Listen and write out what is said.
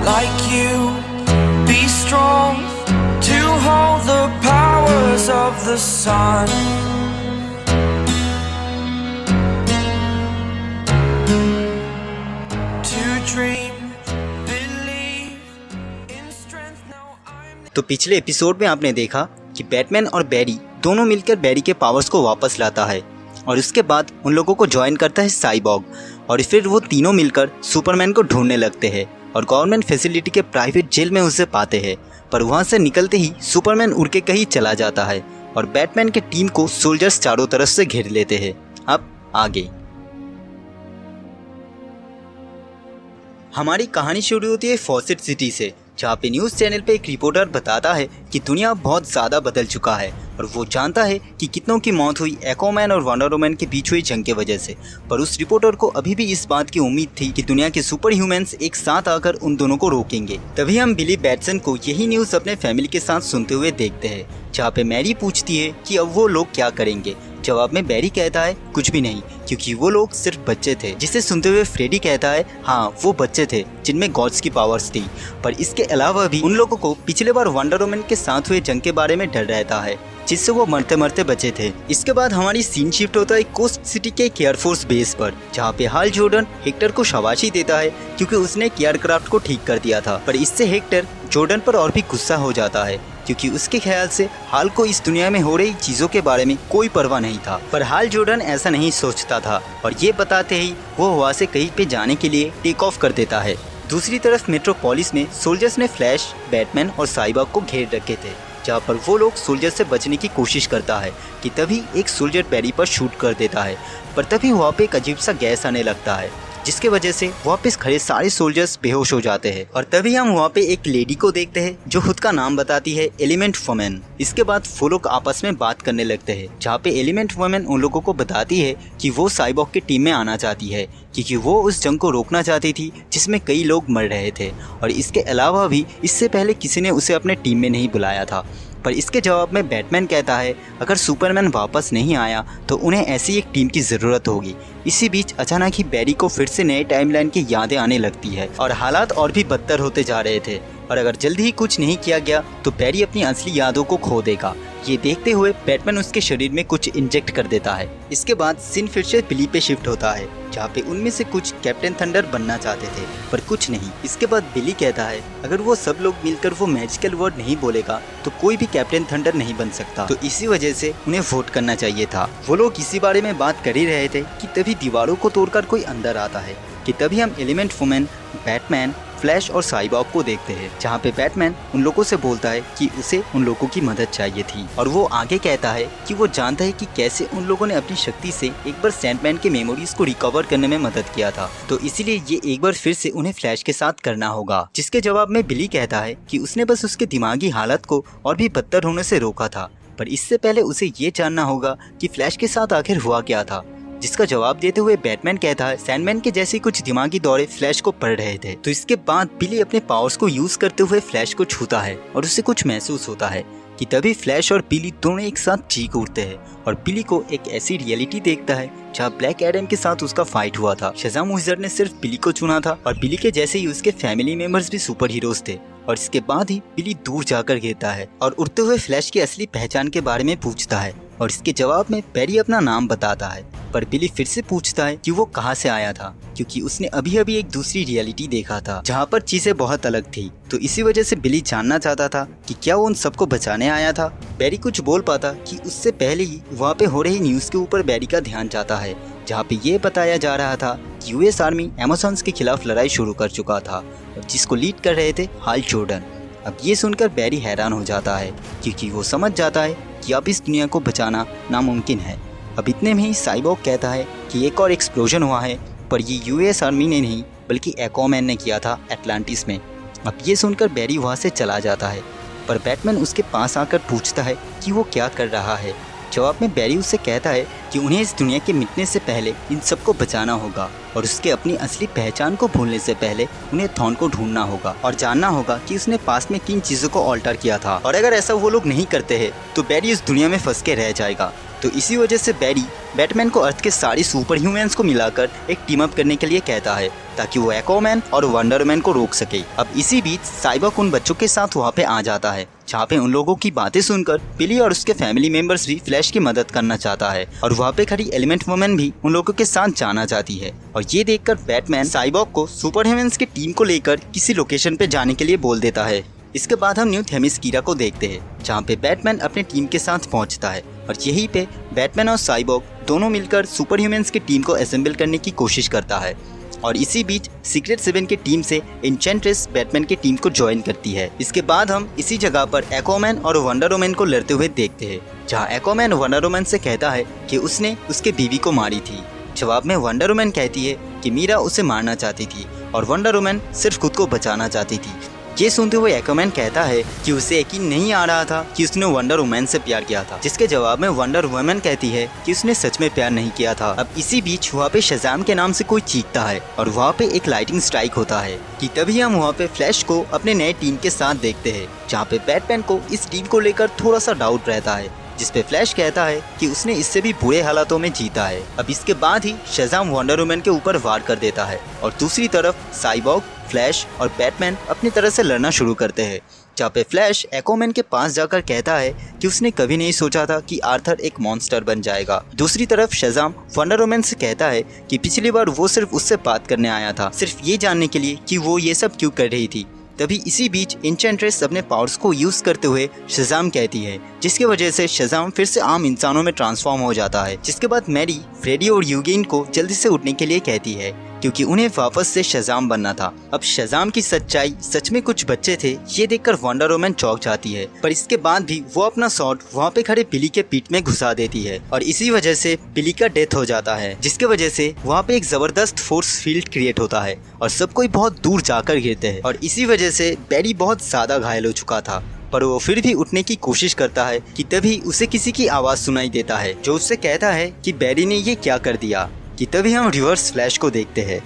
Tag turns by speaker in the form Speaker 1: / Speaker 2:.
Speaker 1: like you. Be strong to hold the powers of the sun. To dream, believe in strength. Now I'm.
Speaker 2: तो पिछले episode में आपने देखा कि Batman और बैरी दोनों मिलकर बैरी के पावर्स को वापस लाता है और उसके बाद उन लोगों को ज्वाइन करता है साइबॉग और फिर वो तीनों मिलकर सुपरमैन को ढूंढने लगते हैं और गवर्नमेंट फैसिलिटी के प्राइवेट जेल में उसे पाते हैं। पर वहाँ से निकलते ही सुपरमैन उड़ के कहीं चला जाता है और बैटमैन के टीम को सोल्जर्स चारों तरफ से घेर लेते हैं। अब आगे हमारी कहानी शुरू होती है फॉसेट सिटी से, जहाँ पे न्यूज़ चैनल पे एक रिपोर्टर बताता है कि दुनिया बहुत ज़्यादा बदल चुका है और वो जानता है कि कितनों की मौत हुई एक्वामैन और वंडर वुमन के बीच हुई जंग के वजह से। पर उस रिपोर्टर को अभी भी इस बात की उम्मीद थी कि दुनिया के सुपर ह्यूमंस एक साथ आकर उन दोनों को रोकेंगे। तभी हम बिली बैटसन को यही न्यूज़ अपने फैमिली के साथ सुनते हुए देखते हैं, जहाँ पे मैरी पूछती है कि अब वो लोग क्या करेंगे। जवाब में बैरी कहता है कुछ भी नहीं, क्योंकि वो लोग सिर्फ बच्चे थे। जिसे सुनते हुए फ्रेडी कहता है हाँ वो बच्चे थे जिनमें गॉड्स की पावर्स थी, पर इसके अलावा भी उन लोगों को पिछले बार वंडर वुमन के साथ हुए जंग के बारे में डर रहता है, जिससे वो मरते मरते बचे थे। इसके बाद हमारी सीन शिफ्ट होता है कोस्ट सिटी के एयरफोर्स बेस पर, जहाँ पे हाल जॉर्डन हेक्टर को शाबाशी देता है क्योंकि उसने एयरक्राफ्ट को ठीक कर दिया था। पर इससे हेक्टर जॉर्डन पर और भी गुस्सा हो जाता है क्योंकि उसके ख्याल से हाल को इस दुनिया में हो रही चीज़ों के बारे में कोई परवाह नहीं था। पर हाल जॉर्डन ऐसा नहीं सोचता था और ये बताते ही वो हवा से कहीं पे जाने के लिए टेक ऑफ कर देता है। दूसरी तरफ मेट्रोपोलिस में सोल्जर्स ने फ्लैश, बैटमैन और साइबॉग को घेर रखे थे, जहाँ पर वो लोग सोल्जर से बचने की कोशिश करता है कि तभी एक सोल्जर बैरी पर शूट कर देता है। पर तभी वहाँ पे एक अजीब सा गैस आने लगता है, जिसके वजह से वापस खड़े सारे सोल्जर्स बेहोश हो जाते हैं। और तभी हम वहाँ पे एक लेडी को देखते हैं जो खुद का नाम बताती है एलिमेंट वुमन। इसके बाद वो लोग आपस में बात करने लगते हैं, जहाँ पे एलिमेंट वुमन उन लोगों को बताती है कि वो साइबॉग की टीम में आना चाहती है क्योंकि वो उस जंग को रोकना चाहती थी जिसमें कई लोग मर रहे थे और इसके अलावा भी इससे पहले किसी ने उसे अपने टीम में नहीं बुलाया था। पर इसके जवाब में बैटमैन कहता है अगर सुपरमैन वापस नहीं आया तो उन्हें ऐसी एक टीम की ज़रूरत होगी। इसी बीच अचानक ही बैरी को फिर से नए टाइमलाइन की यादें आने लगती है और हालात और भी बदतर होते जा रहे थे और अगर जल्दी ही कुछ नहीं किया गया तो बैरी अपनी असली यादों को खो देगा। ये देखते हुए बैटमैन उसके शरीर में कुछ इंजेक्ट कर देता है। इसके बाद सीन फिर से बिली पे शिफ्ट होता है, जहाँ पे उनमें से कुछ कैप्टन थंडर बनना चाहते थे पर कुछ नहीं। इसके बाद बिली कहता है अगर वो सब लोग मिलकर वो मैजिकल वर्ड नहीं बोलेगा तो कोई भी कैप्टन थंडर नहीं बन सकता, तो इसी वजह से उन्हें वोट करना चाहिए था। वो लोग इसी बारे में बात कर ही रहे थे कि तभी दीवारों को तोड़कर कोई अंदर आता है कि तभी हम एलिमेंट वुमन, बैटमैन, फ्लैश और साइबॉग को देखते हैं, जहाँ पे बैटमैन उन लोगों से बोलता है कि उसे उन लोगों की मदद चाहिए थी और वो आगे कहता है कि वो जानता है कि कैसे उन लोगों ने अपनी शक्ति से एक बार सैंडमैन के मेमोरीज को रिकवर करने में मदद किया था, तो इसीलिए ये एक बार फिर से उन्हें फ्लैश के साथ करना होगा। जिसके जवाब में बिली कहता है कि उसने बस उसके दिमागी हालत को और भी बदतर होने से रोका था, पर इससे पहले उसे ये जानना होगा कि फ्लैश के साथ आखिर हुआ क्या था। जिसका जवाब देते हुए बैटमैन कहता है सैंडमैन के जैसे कुछ दिमागी दौरे फ्लैश को पड़ रहे थे। तो इसके बाद बिली अपने पावर्स को यूज करते हुए फ्लैश को छूता है और उसे कुछ महसूस होता है कि तभी फ्लैश और बिली दोनों एक साथ चीख उठते हैं और बिली को एक ऐसी रियलिटी देखता है जहाँ ब्लैक एडम के साथ उसका फाइट हुआ था। शज़ाम विज़ार्ड ने सिर्फ बिली को चुना था और बिली के जैसे ही उसके फैमिली मेंबर्स भी सुपर हीरोज थे और इसके बाद ही बिली दूर जाकर गिरता है और उड़ते हुए फ्लैश की असली पहचान के बारे में पूछता है और इसके जवाब में बैरी अपना नाम बताता है। पर बिली फिर से पूछता है कि वो कहाँ से आया था, क्योंकि उसने अभी अभी एक दूसरी रियलिटी देखा था जहाँ पर चीजें बहुत अलग थी। तो इसी वजह से बिली जानना चाहता था कि क्या वो उन सबको बचाने आया था। बैरी कुछ बोल पाता कि उससे पहले ही वहाँ पे हो रही न्यूज़ के ऊपर बैरी का ध्यान जाता है, जहाँ पे ये बताया जा रहा था कि यूएस आर्मी अमेज़न्स के खिलाफ लड़ाई शुरू कर चुका था, जिसको लीड कर रहे थे हाल जॉर्डन। अब ये सुनकर बैरी हैरान हो जाता है क्योंकि वो समझ जाता है कि अब इस दुनिया को बचाना नामुमकिन है। अब इतने में ही साइबॉग कहता है कि एक और एक्सप्लोजन हुआ है, पर ये यूएस आर्मी ने नहीं बल्कि एक्वामैन ने किया था एटलांटिस में। अब ये सुनकर बैरी वहाँ से चला जाता है, पर बैटमैन उसके पास आकर पूछता है कि वो क्या कर रहा है। जवाब में बैरी उससे कहता है कि उन्हें इस दुनिया के मिटने से पहले इन सबको बचाना होगा और उसके अपनी असली पहचान को भूलने से पहले उन्हें थॉर्न को ढूंढना होगा और जानना होगा कि उसने पास्ट में किन चीज़ों को ऑल्टर किया था, और अगर ऐसा वो लोग नहीं करते हैं तो बैरी इस दुनिया में फंस के रह जाएगा। तो इसी वजह से बैरी बैटमैन को अर्थ के सारे सुपर ह्यूमंस को मिलाकर एक टीम अप करने के लिए कहता है ताकि वो एक्वामैन और वंडर वुमन को रोक सके। अब इसी बीच साइबॉर्ग उन बच्चों के साथ वहाँ पे आ जाता है जहाँ पे उन लोगों की बातें सुनकर बिली और उसके फैमिली मेंबर्स भी फ्लैश की मदद करना चाहता है और वहाँ पे खड़ी एलिमेंट वुमन भी उन लोगों के साथ जाना चाहती है। और ये देखकर बैटमैन साइबॉर्ग को सुपर ह्यूमंस की टीम को लेकर किसी लोकेशन पे जाने के लिए बोल देता है। इसके बाद हम न्यू थेमिस्कीरा को देखते हैं जहाँ पे बैटमैन अपनी टीम के साथ पहुँचता है और यहीं पे बैटमैन और साइबॉर्ग दोनों मिलकर सुपर ह्यूमंस की टीम को असेंबल करने की कोशिश करता है। और इसी बीच सीक्रेट 7 की टीम से एन्चेंट्रेस बैटमैन की टीम को ज्वाइन करती है। इसके बाद हम इसी जगह पर एक्वामैन और वंडर वुमन को लड़ते हुए देखते हैं जहाँ एक्वामैन वंडर वुमन से कहता है कि उसने उसके बीवी को मारी थी। जवाब में वंडर वुमन कहती है कि मीरा उसे मारना चाहती थी और वंडर वुमन सिर्फ खुद को बचाना चाहती थी। ये सुनते हुए एक्वामैन कहता है कि उसे यकीन नहीं आ रहा था कि उसने वंडर वुमन से प्यार किया था, जिसके जवाब में वंडर वुमन कहती है कि उसने सच में प्यार नहीं किया था। अब इसी बीच वहाँ पे शज़ाम के नाम से कोई चीखता है और वहाँ पे एक लाइटिंग स्ट्राइक होता है कि तभी हम वहाँ पे फ्लैश को अपने नए टीम के साथ देखते हैं जहाँ पे बैटमैन को इस टीम को लेकर थोड़ा सा डाउट रहता है, जिसपे फ्लैश कहता है कि उसने इससे भी बुरे हालातों में जीता है। अब इसके बाद ही शज़ाम वंडर वुमन के ऊपर वार कर देता है और दूसरी तरफ साइबॉर्ग, फ्लैश और बैटमैन अपनी तरह से लड़ना शुरू करते हैं जहाँ पे फ्लैश एक्वामैन के पास जाकर कहता है कि उसने कभी नहीं सोचा था कि आर्थर एक मॉन्स्टर बन जाएगा। दूसरी तरफ शज़ाम वंडर वुमन से कहता है कि पिछली बार वो सिर्फ उससे बात करने आया था, सिर्फ ये जानने के लिए कि वो ये सब क्यों कर रही थी। तभी इसी बीच एन्चेंट्रेस अपने पावर्स को यूज करते हुए शज़ाम कहती है, जिसकी वजह से शज़ाम फिर से आम इंसानों में ट्रांसफॉर्म हो जाता है। जिसके बाद मैरी फ्रेडी और यूगेन को जल्दी से उठने के लिए कहती है क्योंकि उन्हें वापस से शज़ाम बनना था। अब शज़ाम की सच्चाई सच में कुछ बच्चे थे ये देखकर वंडर वुमन चौंक जाती है, पर इसके बाद भी वो अपना स्वॉर्ड वहाँ पे खड़े बिली के पीठ में घुसा देती है और इसी वजह से बिली का डेथ हो जाता है, जिसके वजह से वहाँ पे एक जबरदस्त फोर्स फील्ड क्रिएट होता है और सब कोई बहुत दूर जाकर गिरते हैं। और इसी वजह से बैरी बहुत ज्यादा घायल हो चुका था, पर वो फिर भी उठने की कोशिश करता है कि तभी उसे किसी की आवाज सुनाई देता है जो उससे कहता है कि बैरी ने ये क्या कर दिया। कि तभी हम रिवर्स फ्लैश को देखते हैं